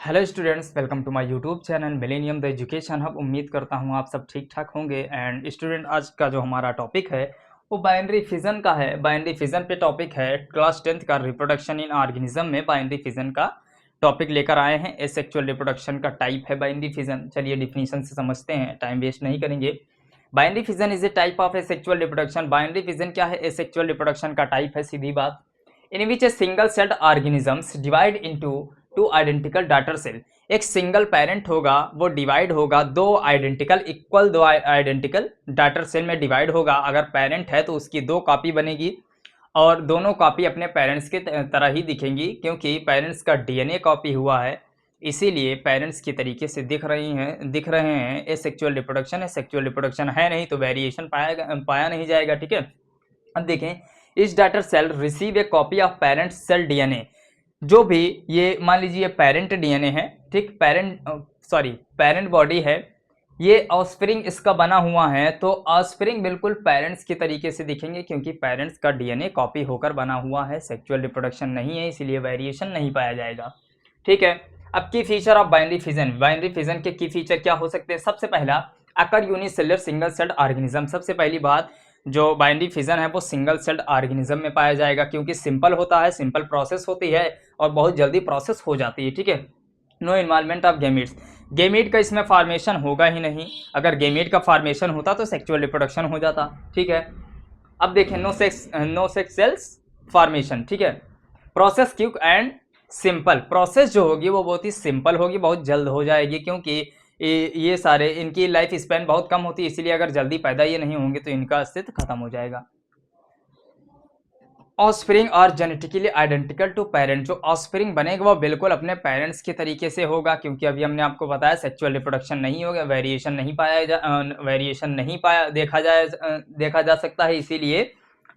Hello students, welcome to my YouTube channel millennium the education hub. उम्मीद करता हूँ आप सब ठीक ठाक होंगे। एंड स्टूडेंट, आज का जो हमारा टॉपिक है वो बाइनरी फिजन का है। बाइनरी फिजन पे टॉपिक है क्लास 10th का रिप्रोडक्शन इन ऑर्गेनिज्म में बाइनरी फिजन का टॉपिक लेकर आए हैं। एसेक्सुअल रिप्रोडक्शन का टाइप है बाइनरी फिजन। चलिए डिफिनीशन से समझते हैं, टाइम वेस्ट नहीं करेंगे। Binary fission is a type of asexual reproduction. Binary fission क्या है? एसेक्सुअल रिप्रोडक्शन का टाइप है, सीधी बात। In which a single celled organisms divide into two identical daughter cell. एक सिंगल पेरेंट होगा, वो डिवाइड होगा दो आइडेंटिकल डॉटर सेल में डिवाइड होगा। अगर पेरेंट है तो उसकी दो कॉपी बनेगी और दोनों कॉपी अपने पेरेंट्स के तरह ही दिखेंगी, क्योंकि पेरेंट्स का डीएनए कॉपी हुआ है, इसीलिए पेरेंट्स की तरीके से दिख रहे हैं। एसेक्सुअल रिप्रोडक्शन है। सेक्सुअल रिप्रोडक्शन है नहीं तो वेरिएशन पाया नहीं जाएगा। ठीक है, अब देखें, इस daughter cell receive a copy of parent cell DNA. जो भी ये मान लीजिए पेरेंट डीएनए है, ठीक, पेरेंट बॉडी है, ये ऑस्प्रिंग इसका बना हुआ है, तो ऑस्प्रिंग बिल्कुल पेरेंट्स की तरीके से दिखेंगे, क्योंकि पेरेंट्स का डीएनए कॉपी होकर बना हुआ है। सेक्सुअल रिप्रोडक्शन नहीं है, इसीलिए वेरिएशन नहीं पाया जाएगा। ठीक है, अब की feature of binary fission. Binary fission के की फीचर क्या हो सकते हैं? सबसे पहला, अकर यूनिसेलुलर सिंगल सेल्ड ऑर्गेनिज्म। सबसे पहली बात, जो बाइनरी फिजन है वो सिंगल सेल्ड ऑर्गेनिज्म में पाया जाएगा, क्योंकि सिंपल होता है, सिंपल प्रोसेस होती है और बहुत जल्दी प्रोसेस हो जाती है। ठीक है, no involvement of gametes. Gamete का इसमें फॉर्मेशन होगा ही नहीं। अगर गेमीट का फॉर्मेशन होता तो सेक्सुअल रिप्रोडक्शन हो जाता। ठीक है, अब देखें, नो सेक्स सेल्स फॉर्मेशन। ठीक है, process quick and simple. Process जो होगी वो बहुत ही सिंपल होगी, बहुत जल्द हो जाएगी, क्योंकि ये सारे इनकी लाइफ स्पैन बहुत कम होती है, इसीलिए अगर जल्दी पैदा ये नहीं होंगे तो इनका अस्तित्व खत्म हो जाएगा। Offspring are genetically identical to parent. जो ऑस्प्रिंग बनेगा वो बिल्कुल अपने पेरेंट्स के तरीके से होगा, क्योंकि अभी हमने आपको बताया सेक्सुअल रिप्रोडक्शन नहीं होगा, वेरिएशन नहीं देखा जा सकता है, इसीलिए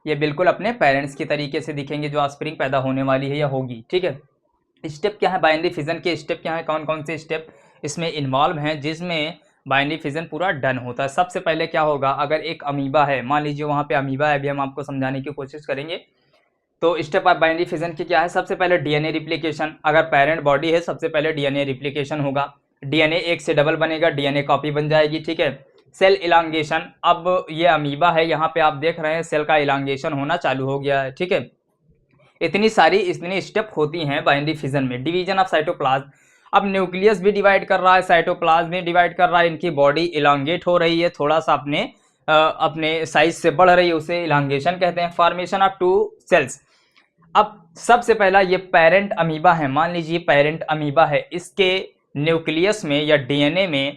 ये बिल्कुल अपने पेरेंट्स के तरीके से दिखेंगे जो ऑस्प्रिंग पैदा होने वाली है या होगी। ठीक है, स्टेप क्या है बाइनरी फिजन के? स्टेप क्या है, कौन कौन से स्टेप इसमें इन्वॉल्व हैं जिसमें बाइनरी फिजन पूरा डन होता है? सबसे पहले क्या होगा, अगर एक अमीबा है, मान लीजिए वहाँ पे अमीबा है, अभी हम आपको समझाने की कोशिश करेंगे। तो स्टेप ऑफ बाइनरी फिजन की क्या है? सबसे पहले डीएनए रिप्लिकेशन। अगर पेरेंट बॉडी है, सबसे पहले डीएनए रिप्लिकेशन होगा, डीएनए एक से डबल बनेगा, डीएनए कॉपी बन जाएगी। ठीक है, सेल इलांगेशन। अब ये अमीबा है, यहाँ पे आप देख रहे हैं सेल का इलांगेशन होना चालू हो गया है। ठीक है, इतनी स्टेप होती हैं बाइनरी फिजन में। Division of cytoplasm. अब न्यूक्लियस भी डिवाइड कर रहा है, साइटोप्लाज्म भी डिवाइड कर रहा है, इनकी बॉडी इलांगेट हो रही है, थोड़ा सा अपने साइज से बढ़ रही है, उसे इलांगेशन कहते हैं। Formation of two cells. अब सबसे पहला ये पेरेंट अमीबा है, मान लीजिए पेरेंट अमीबा है, इसके न्यूक्लियस में या डीएनए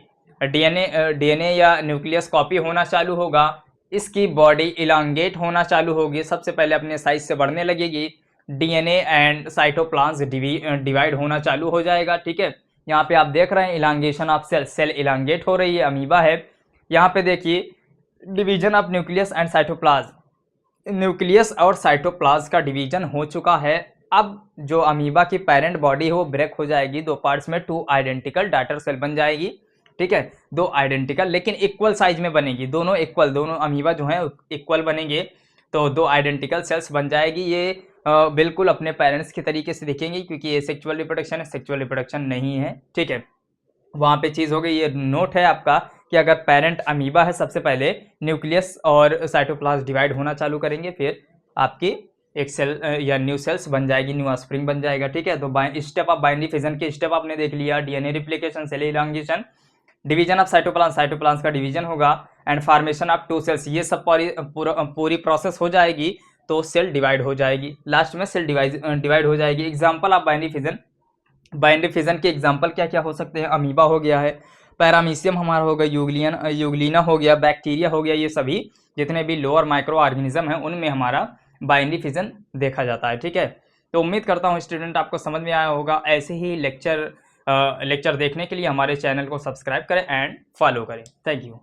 या न्यूक्लियस कॉपी होना चालू होगा, इसकी बॉडी इलांगेट होना चालू होगी, सबसे पहले अपने साइज से बढ़ने लगेगी, डीएनए एंड साइटोप्लाज्म डिवाइड होना चालू हो जाएगा। ठीक है, यहाँ पे आप देख रहे हैं इलांगेशन ऑफ सेल इलांगेट हो रही है, अमीबा है। यहाँ पे देखिए division of nucleus and cytoplasm. Nucleus और साइटोप्लाज्म का डिवीजन हो चुका है। अब जो अमीबा की पेरेंट बॉडी है वो ब्रेक हो जाएगी, दो पार्ट्स में, टू आइडेंटिकल डॉटर सेल बन जाएगी। ठीक है, दो आइडेंटिकल लेकिन इक्वल साइज में बनेगी, दोनों इक्वल, दोनों अमीबा जो है इक्वल बनेंगे, तो दो आइडेंटिकल सेल्स बन जाएगी। ये बिल्कुल अपने पेरेंट्स के तरीके से दिखेंगे, क्योंकि ये सेक्सुअल रिप्रोडक्शन है, सेक्सुअल रिप्रोडक्शन नहीं है। ठीक है, वहाँ पे चीज़ हो गई। ये नोट है आपका कि अगर पेरेंट अमीबा है, सबसे पहले न्यूक्लियस और साइटोप्लाज्म डिवाइड होना चालू करेंगे, फिर आपकी एक सेल या न्यू सेल्स बन जाएगी, न्यू ऑस्प्रिंग बन जाएगा। ठीक है, तो स्टेप ऑफ बाइनरी फिजन के स्टेप आपने देख लिया, DNA replication, cell elongation, division of cytoplasm का डिवीजन होगा, and formation of two cells. ये सब पूरी प्रोसेस हो जाएगी तो सेल डिवाइड हो जाएगी, लास्ट में सेल डिवाइड हो जाएगी। Example of binary fission. Binary fission के एग्जाम्पल क्या क्या हो सकते हैं? अमीबा हो गया है, पैरामीशियम हमारा हो गया, यूग्लिना हो गया, बैक्टीरिया हो गया, ये सभी जितने भी लोअर माइक्रो ऑर्गेनिज्म हैं उनमें हमारा बाइनरी फिजन देखा जाता है। ठीक है, तो उम्मीद करता हूँ स्टूडेंट आपको समझ में आया होगा। ऐसे ही लेक्चर देखने के लिए हमारे चैनल को सब्सक्राइब करें एंड फॉलो करें। Thank you.